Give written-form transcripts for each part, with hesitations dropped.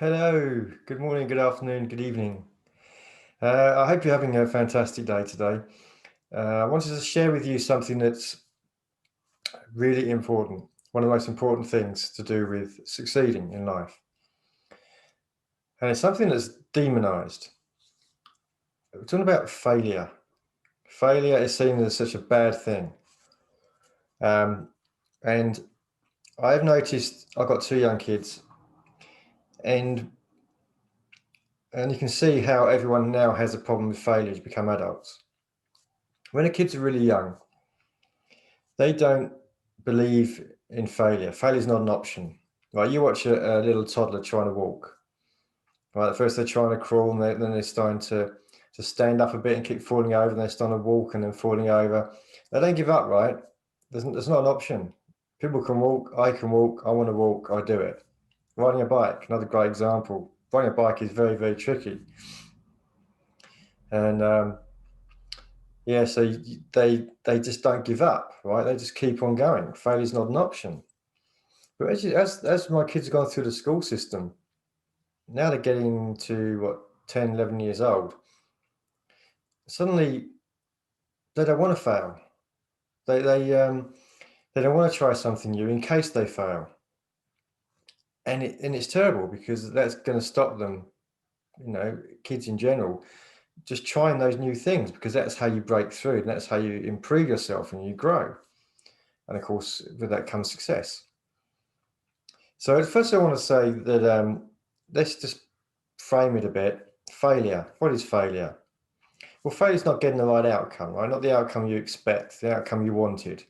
Hello, good morning, good afternoon, good evening. I hope you're having a fantastic day today. I wanted to share with you something that's really important, one of the most important things to do with succeeding in life. And it's something that's demonized. We're talking about failure. Failure is seen as such a bad thing. Um, and I've noticed I've got two young kids, and you can see how everyone now has a problem with failure as you become adults. When the kids are really young, they don't believe in failure. Failure is not an option. Right? You watch a little toddler trying to walk. Right? At first they're trying to crawl, and then they're starting to stand up a bit and keep falling over, and they're starting to walk and then falling over. They don't give up, right? There's not an option. People can walk, I can walk, I want to walk, I do it. Riding a bike, another great example. Riding a bike is very, very tricky. And yeah, so they just don't give up, right? They just keep on going. Failure is not an option. But as my kids have gone through the school system, now they're getting to what, 10, 11 years old, suddenly they don't want to fail. They don't want to try something new in case they fail. And it's terrible because that's going to stop them, kids in general, just trying those new things, because that's how you break through and that's how you improve yourself and you grow. And of course, with that comes success. So at first I want to say that let's just frame it a bit. Failure. What is failure? Well, failure is not getting the right outcome, right? Not the outcome you expect, the outcome you wanted.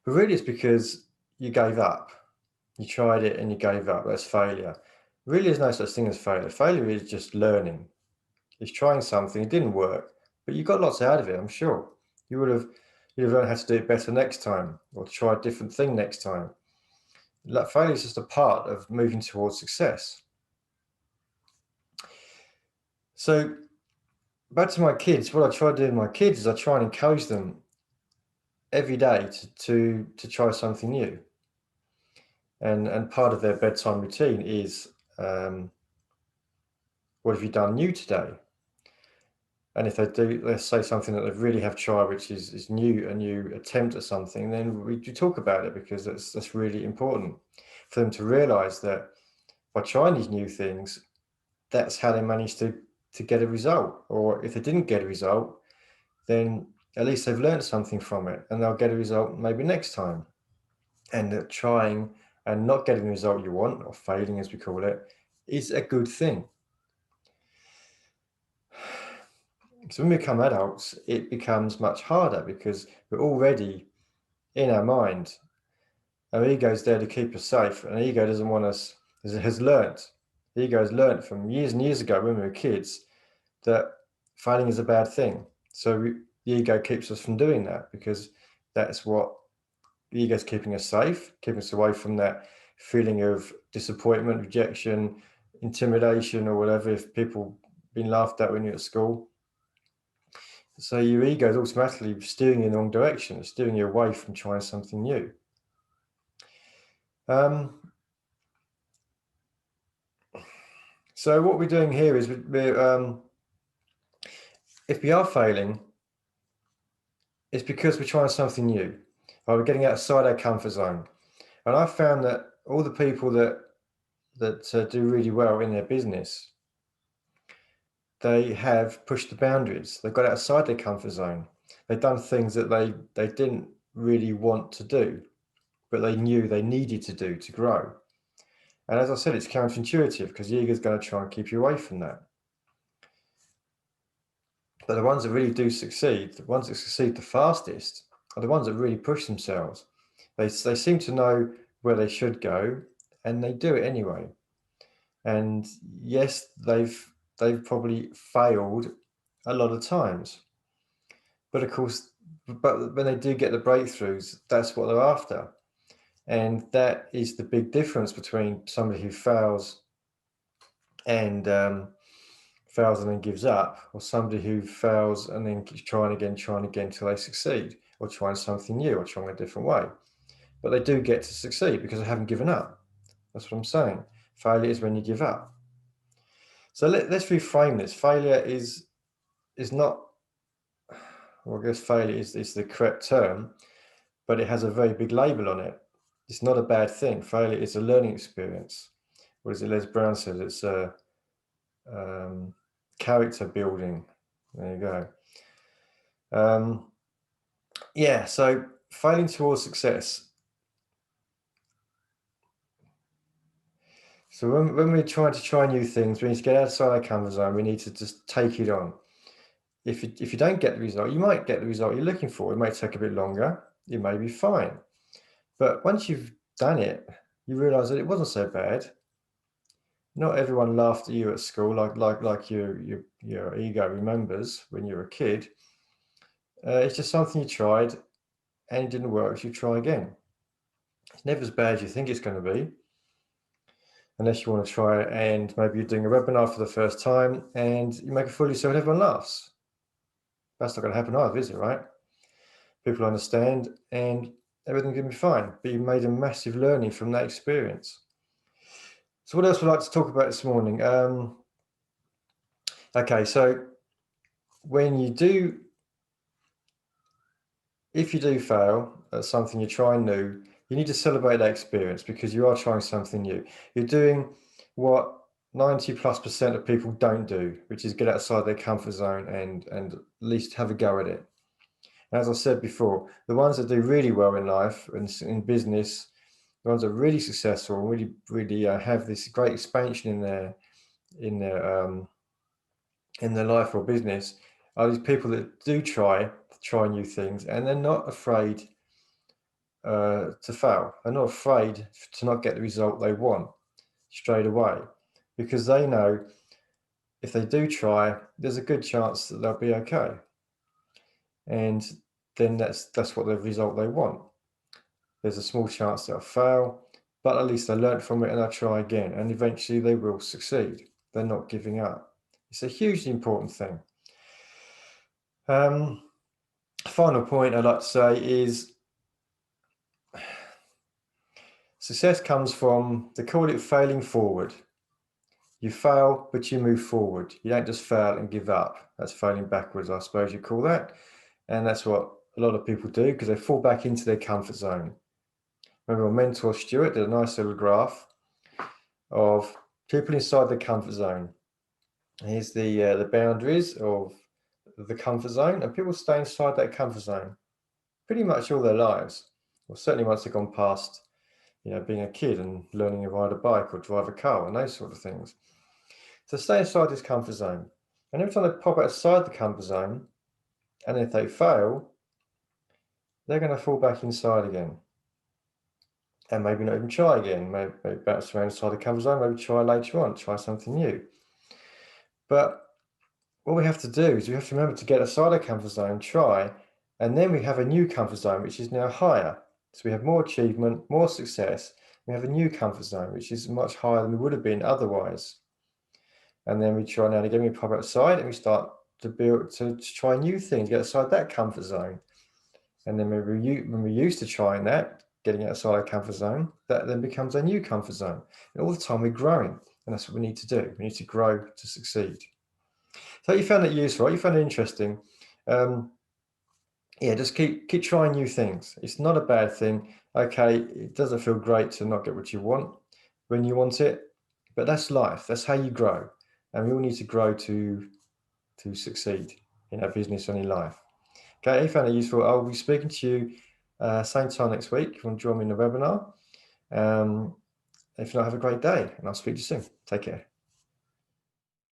But really it's because you gave up. You tried it and you gave up. That's failure. Really, there's no such thing as failure. Failure is just learning. It's trying something, it didn't work, but you got lots out of it, I'm sure. You'd have learned how to do it better next time, or to try a different thing next time. Failure is just a part of moving towards success. So back to my kids, what I try to do with my kids is I try and encourage them every day to try something new. And part of their bedtime routine is, what have you done new today? And if they do, let's say something that they really have tried, which is new, a new attempt at something, then we talk about it, because that's really important for them to realize that by trying these new things, that's how they manage to get a result. Or if they didn't get a result, then at least they've learned something from it, and they'll get a result maybe next time. And that trying and not getting the result you want, or failing as we call it, is a good thing. So when we become adults, it becomes much harder, because we're already in our mind. Our ego's there to keep us safe, and our ego doesn't want us, has learnt. The ego has learnt from years and years ago when we were kids that failing is a bad thing. So the ego keeps us from doing that, because that's what the ego's keeping us safe, keeping us away from that feeling of disappointment, rejection, intimidation, or whatever, if people been laughed at when you're at school. So your ego is automatically steering you in the wrong direction, steering you away from trying something new. So what we're doing here is if we are failing, it's because we're trying something new, or we're getting outside our comfort zone. And I've found that all the people that do really well in their business, they have pushed the boundaries. They've got outside their comfort zone. They've done things that they didn't really want to do, but they knew they needed to do to grow. And as I said, it's counterintuitive, because the ego is going to try and keep you away from that. But the ones that really do succeed, the ones that succeed the fastest, are the ones that really push themselves. They seem to know where they should go, and they do it anyway. And yes, they've probably failed a lot of times, but of course, but when they do get the breakthroughs, that's what they're after. And that is the big difference between somebody who fails and then gives up, or somebody who fails and then keeps trying again till they succeed, or trying something new, or trying a different way. But they do get to succeed because they haven't given up. That's what I'm saying. Failure is when you give up. So let's reframe this. Failure is not, well, I guess failure is the correct term, but it has a very big label on it. It's not a bad thing. Failure is a learning experience. What is it Les Brown says? It's a character building. There you go. Yeah, so failing towards success. So when we're trying to try new things, we need to get outside our comfort zone. We need to just take it on. If you don't get the result, you might get the result you're looking for. It may take a bit longer. You may be fine. But once you've done it, you realize that it wasn't so bad. Not everyone laughed at you at school like your ego remembers when you were a kid. It's just something you tried and it didn't work, so you try again. It's never as bad as you think it's going to be. Unless you want to try it and maybe you're doing a webinar for the first time and you make a fool of yourself and everyone laughs. That's not going to happen either, is it, right? People understand and everything's going to be fine, but you made a massive learning from that experience. So what else would I like to talk about this morning? Okay, so if you do fail at something you're trying new, you need to celebrate that experience because you are trying something new. You're doing what 90+% of people don't do, which is get outside their comfort zone and at least have a go at it. And as I said before, the ones that do really well in life and in business, the ones that are really successful and really have this great expansion in their life or business are these people that do try new things and they're not afraid to fail. They're not afraid to not get the result they want straight away because they know if they do try, there's a good chance that they'll be okay. And then that's what the result they want. There's a small chance they'll fail, but at least they learn from it and they'll try again. And eventually they will succeed. They're not giving up. It's a hugely important thing. Final point I'd like to say is success comes from, they call it failing forward. You fail, but you move forward. You don't just fail and give up. That's failing backwards, I suppose you call that. And that's what a lot of people do because they fall back into their comfort zone. Remember, my mentor Stuart did a nice little graph of people inside the comfort zone. Here's the boundaries of the comfort zone, and people stay inside that comfort zone pretty much all their lives. Well, certainly once they've gone past, being a kid and learning to ride a bike or drive a car and those sort of things. So stay inside this comfort zone. And every time they pop outside the comfort zone, and if they fail, they're going to fall back inside again. And maybe not even try again. Maybe bounce around inside the comfort zone, maybe try later on, try something new. But what we have to do is we have to remember to get outside our comfort zone, try, and then we have a new comfort zone, which is now higher. So we have more achievement, more success. We have a new comfort zone, which is much higher than we would have been otherwise. And then we try now and again, we pop outside and we start to try new things, get outside that comfort zone. And then when we're used to trying that, getting outside our comfort zone, that then becomes a new comfort zone. And all the time we're growing. And that's what we need to do. We need to grow to succeed. So you found it useful, you found it interesting. Just keep trying new things. It's not a bad thing. Okay, it doesn't feel great to not get what you want when you want it, but that's life. That's how you grow. And we all need to grow to succeed in our business and in life. Okay, if you found it useful, I'll be speaking to you same time next week. If you want to join me in the webinar. If not, have a great day and I'll speak to you soon. Take care.